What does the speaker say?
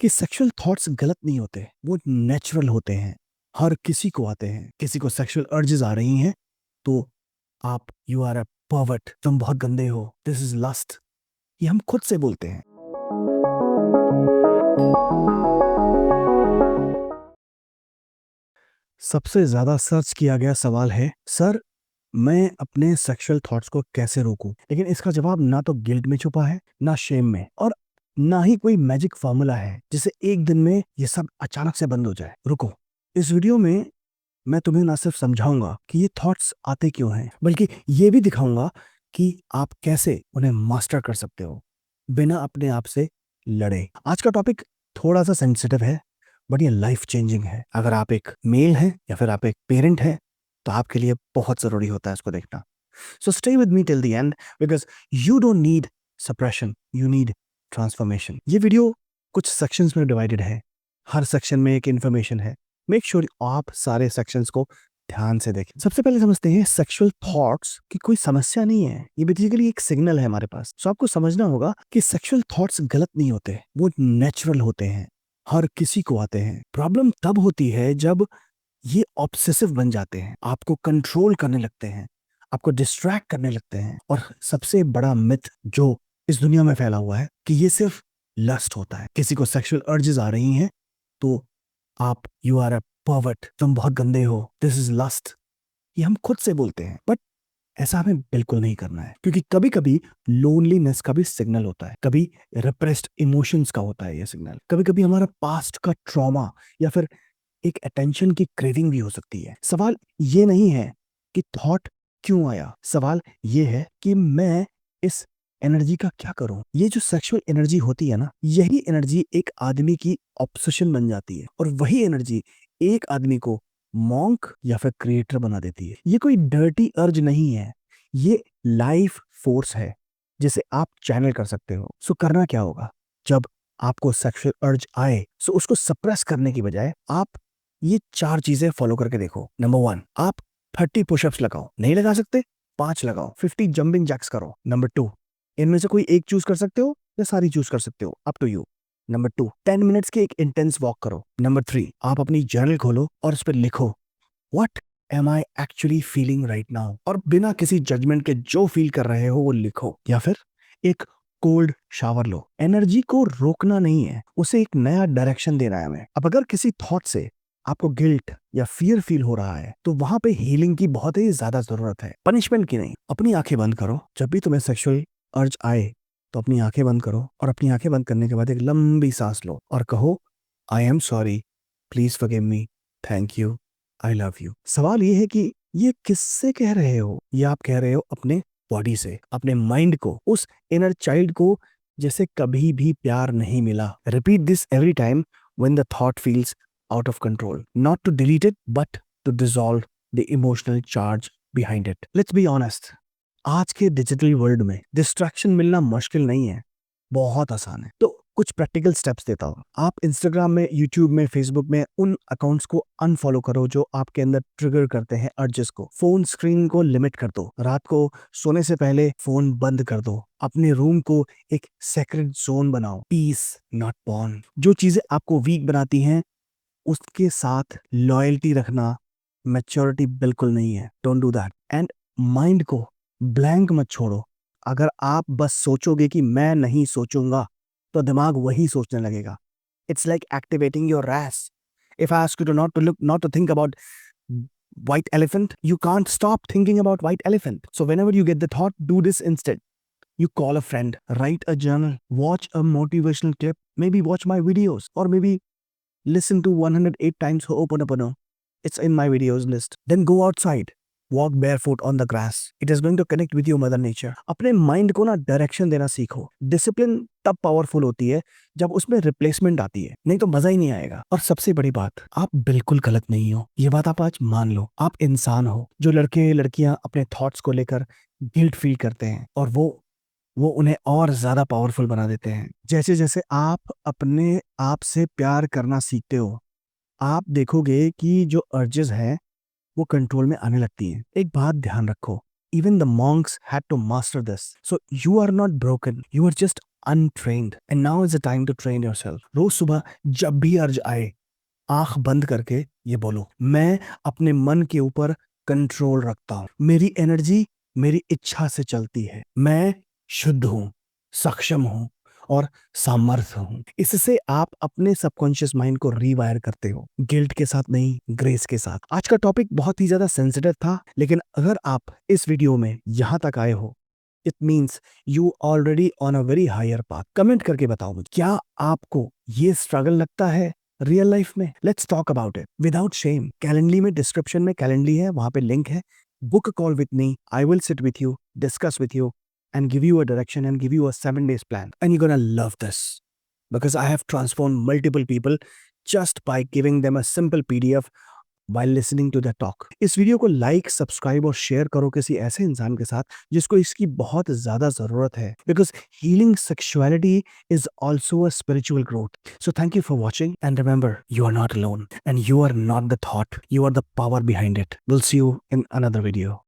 कि sexual thoughts गलत नहीं होते, वो नेचुरल होते हैं। हर किसी को आते हैं। किसी को सेक्सुअल अर्जेस आ रही हैं तो आप यू आर अ पर्वर्ट, तुम बहुत गंदे हो, दिस इज लस्ट, ये हम खुद से बोलते हैं। सबसे ज्यादा सर्च किया गया सवाल है, सर मैं अपने सेक्सुअल थॉट्स को कैसे रोकूं? लेकिन इसका जवाब ना तो गिल्ट में छुपा है, ना शेम में, और ना ही कोई मैजिक फॉर्मूला है जिसे एक दिन में ये सब अचानक से बंद हो जाए। रुको, इस वीडियो में मैं तुम्हें ना सिर्फ समझाऊंगा कि ये थॉट्स आते क्यों हैं, बल्कि ये भी दिखाऊंगा कि आप कैसे उन्हें मास्टर कर सकते हो बिना अपने आप से लड़े। आज का टॉपिक थोड़ा सा सेंसिटिव है, बट ये लाइफ चेंजिंग है। अगर आप एक मेल हैं या फिर आप एक पेरेंट हैं तो आपके लिए बहुत जरूरी होता है इसको देखना। So stay with me till the end, because you don't need suppression, you need transformation. ये वीडियो कुछ सेक्शंस में डिवाइडेड है, हर सेक्शन में एक इन्फॉर्मेशन है। मेक श्योर आप सारे सेक्शंस को ध्यान से देखें। सबसे पहले समझते हैं सेक्सुअल थॉट्स की कोई समस्या नहीं है, ये बेसिकली एक सिग्नल है हमारे पास। सो आपको समझना होगा कि सेक्सुअल थॉट्स गलत नहीं होते, वो नेचुरल होते हैं, हर किसी को आते हैं। प्रॉब्लम तब होती है जब ये ऑब्सेसिव बन जाते हैं, आपको कंट्रोल करने लगते हैं, आपको डिस्ट्रैक्ट करने लगते हैं। और सबसे बड़ा मिथ जो इस दुनिया में फैला हुआ है कि ये सिर्फ लस्ट होता है। किसी को सेक्सुअल अर्जेस आ रही हैं तो आप यू आर अ पर्वर्ट, तुम बहुत गंदे हो, दिस इज लस्ट, ये हम खुद से बोलते हैं। बट ऐसा हमें बिल्कुल नहीं करना है, क्योंकि कभी कभी लोनलीनेस का भी सिग्नल होता है, कभी रिप्रेस्ड इमोशंस का होता है ये सिग्नल, कभी कभी हमारा पास्ट का ट्रॉमा या फिर एक अटेंशन की क्रेविंग भी हो सकती है। सवाल ये नहीं है कि थॉट क्यों आया, सवाल ये है कि मैं इस एनर्जी का क्या करूं। ये जो सेक्सुअल एनर्जी होती है ना, यही एनर्जी एक आदमी की ऑब्सेशन बन जाती है, और वही एनर्जी एक आदमी को मॉन्क या फिर क्रिएटर बना देती है। ये कोई डर्टी अर्ज नहीं है, ये लाइफ फोर्स है जिसे आप चैनल कर सकते हो। सो करना क्या होगा, जब आपको सेक्सुअल अर्ज आए सो उसको सप्रेस करने की बजाय आप ये 4 चीजें फॉलो करके देखो। नंबर 1, आप 30 पुशअप्स लगाओ, नहीं लगा सकते 5 लगाओ, 50 जंपिंग जैक्स करो। नंबर 2, इनमें से कोई एक चूज कर सकते हो या सारी चूज कर सकते हो, up to you. Number 2, 10 minutes की एक इंटेंस वॉक करो। नंबर 3, आप अपनी जर्नल खोलो और उस पर लिखो what am I actually feeling right now, और बिना किसी जजमेंट के जो फील कर रहे हो वो लिखो। या फिर एक कोल्ड शावर लो। एनर्जी को रोकना नहीं है, उसे एक नया डायरेक्शन देना है हमें। अब अगर किसी थॉट से आपको गिल्ट या फियर फील हो रहा है तो वहां पे हीलिंग की बहुत ही ज्यादा जरूरत है, पनिशमेंट की नहीं। अपनी आंखें बंद करो, जब भी तुम्हें सेक्सुअल अर्ज आए तो अपनी आंखें बंद करो, और अपनी आंखें बंद करने के बाद एक लंबी सांस लो और कहो I am sorry, please forgive me, thank you, I love you. सवाल ये है कि ये किससे कह रहे हो? ये आप कह रहे हो अपने बॉडी से, अपने माइंड को, उस इनर चाइल्ड को जैसे कभी भी प्यार नहीं मिला। Repeat this every time when the thought feels out of control, not to delete it but to dissolve the emotional charge behind it. Let's be honest, आज के डिजिटल वर्ल्ड में डिस्ट्रैक्शन मिलना मुश्किल नहीं है, बहुत आसान है। तो कुछ प्रैक्टिकल स्टेप्स देता हूँ। आप इंस्टाग्राम में, यूट्यूब में, फेसबुक में उन अकाउंट्स को अनफॉलो करो जो आपके अंदर ट्रिगर करते हैं अर्जेस को। फोन स्क्रीन को लिमिट कर दो, रात को सोने से पहले फोन बंद कर दो। अपने रूम को एक सेक्रेड जोन बनाओ, पीस नॉट पॉर्न। जो चीजें आपको वीक बनाती हैं उसके साथ लॉयल्टी रखना मैच्योरिटी बिल्कुल नहीं है, don't do that. And mind को ब्लैंक मत छोड़ो। अगर आप बस सोचोगे कि मैं नहीं सोचूंगा तो दिमाग वही सोचने लगेगा। It's like activating your RAS. If I ask you to not to think about white elephant, you can't stop thinking about white elephant. So whenever you get the thought, do this instead. You call a friend, write a journal, watch a motivational clip, maybe watch my videos, or maybe listen to 108 times Ho'oponopono. It's in my videos list. Then go outside. Walk barefoot on the grass. It is going to connect with your mother nature. अपने mind को ना direction देना सीखो। Discipline तब powerful होती है जब उसमें रिप्लेसमेंट आती है, नहीं तो मजा ही नहीं आएगा। और सबसे बड़ी बात, आप बिल्कुल गलत नहीं हो, ये बात आप आज मान लो। आप इंसान हो। जो लड़के लड़कियां अपने थॉट्स को लेकर गिल्ट फील करते हैं और वो उन्हें और ज्यादा पावरफुल बना देते हैं। जैसे जैसे आप अपने आप से प्यार करना सीखते हो, आप देखोगे कि जो अर्जेस हैं वो कंट्रोल में आने लगती हैं। एक बात ध्यान रखो, even the monks had to master this. So you are not broken, you are just untrained. And now is the time to train yourself. रोज सुबह जब भी अर्ज आए, आंख बंद करके ये बोलो, मैं अपने मन के ऊपर कंट्रोल रखता हूं। मेरी एनर्जी मेरी इच्छा से चलती है। मैं शुद्ध हूं, सक्षम हूं और सामर्थ्य हूं। इससे आप अपने सबकॉन्शियस माइंड को रीवायर करते हो, गिल्ट के साथ नहीं, ग्रेस के साथ। आज का टॉपिक बहुत ही ज्यादा सेंसिटिव था, लेकिन अगर आप इस वीडियो में यहां तक आए हो, it means you already on a very higher path. Comment करके बताओ मुझे, क्या आपको ये स्ट्रगल लगता है रियल लाइफ में? Let's talk about it without shame. Calendly में, डिस्क्रिप्शन में कैलेंडली है, वहां पे लिंक है। Book call with me, I will sit with you, discuss with you and give you a direction and give you a 7 days plan. And you're going to love this because I have transformed multiple people just by giving them a simple PDF while listening to their talk. इस video को like, subscribe और share करो किसी ऐसे इंसान के साथ जिसको इसकी बहुत ज्यादा जरूरत है, because healing sexuality is also a spiritual growth. So thank you for watching and remember, you are not alone and you are not the thought, you are the power behind it. We'll see you in another video.